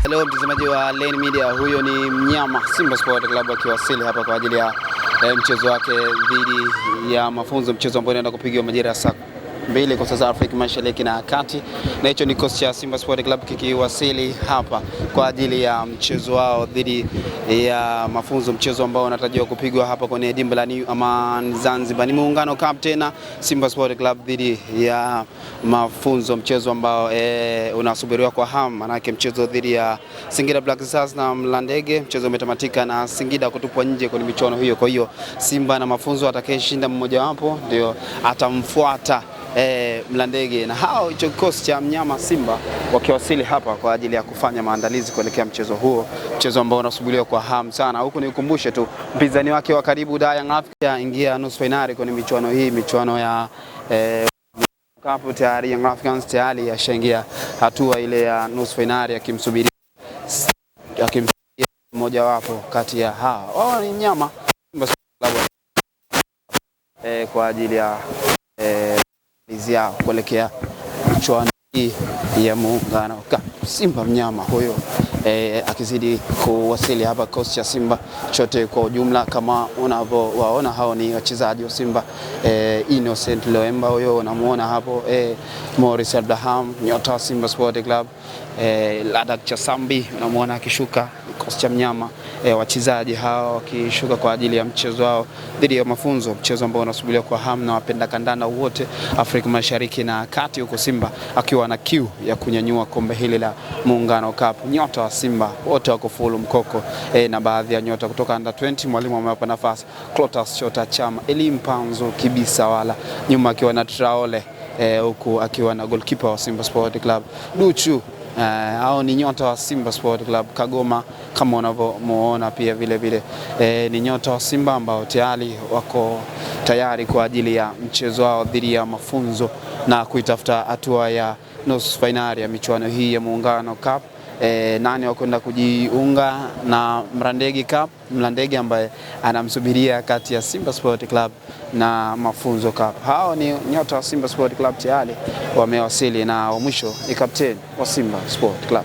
Hello mtazamaji wa Lane Media, huyo ni mnyama Simba Sport Club akiwasili hapa kwa ajili ya mchezo wake dhidi ya Mafunzo, mchezo ambao unaenda kupigwa majira ya saa 2 kwa saa za Afrika Mashariki na Kati, na hicho ni kikosi cha Simba Sport Club kikiwasili hapa kwa ajili ya mchezo wao dhidi ya Mafunzo, mchezo ambao unatarajiwa kupigwa hapa kwenye dimba la New Aman Zanzibar. Ni Muungano Cup tena, Simba Sport Club dhidi ya Mafunzo, mchezo ambao unasubiriwa kwa hamu, manake mchezo dhidi ya Singida Black Stars na Mlandege, mchezo umetamatika na Singida kutupwa nje kwenye michuano hiyo. Kwa hiyo Simba na Mafunzo atakayeshinda mmoja wapo ndio atamfuata Mlandege, na hao hicho kikosi cha mnyama Simba wakiwasili hapa kwa ajili ya kufanya maandalizi kuelekea mchezo huo, mchezo ambao unasubiriwa kwa hamu sana. Huku nikukumbushe tu mpinzani wake wa karibu Young Africans ingia nusu finali kwenye michuano hii, michuano ya Cup. Tayari Young Africans tayari yashaingia hatua ile ya nusu finali akimsubiria mmoja wapo kati ya hao. Wao ni mnyama Simba kwa ajili ya yao kuelekea michuano hii ya Muungano Cup. Simba mnyama huyo akizidi kuwasili hapa kikosi cha Simba chote kwa ujumla. Kama unavyowaona hao ni wachezaji wa Simba, Innocent Loemba huyo unamuona hapo, Morris Abraham nyota wa Simba Sport Club, Ladak Chasambi unamuona akishuka kikosi cha mnyama, wachezaji hao wakishuka kwa ajili ya mchezo wao dhidi ya Mafunzo, mchezo ambao unasubiriwa kwa hamu na wapenda kandanda wote Afrika Mashariki na Kati, huko Simba akiwa na kiu ya kunyanyua kombe hili la Muungano Cup. Nyota wa Simba wote wako full mkoko, na baadhi ya nyota kutoka under 20 mwalimu amewapa nafasi: Clotas Chota Chama, Elimpanzo Kibisa wala nyuma akiwa na Traore, huku akiwa na goalkeeper wa Simba Sport Club Duchu. Hao ni nyota wa Simba Sport Club. Kagoma kama unavyomuona pia vile ni nyota wa Simba ambao tayari wako tayari kwa ajili ya mchezo wao dhidi ya Mafunzo na kuitafuta hatua ya nusu finali ya michuano hii ya Muungano Cup. Nani wakwenda kujiunga na Mlandege Cup, Mlandege ambaye anamsubiria kati ya Simba Sport Club na Mafunzo Cup. Hao ni nyota wa Simba Sport Club tayari wamewasili, na wa mwisho ni captain wa Simba Sport Club.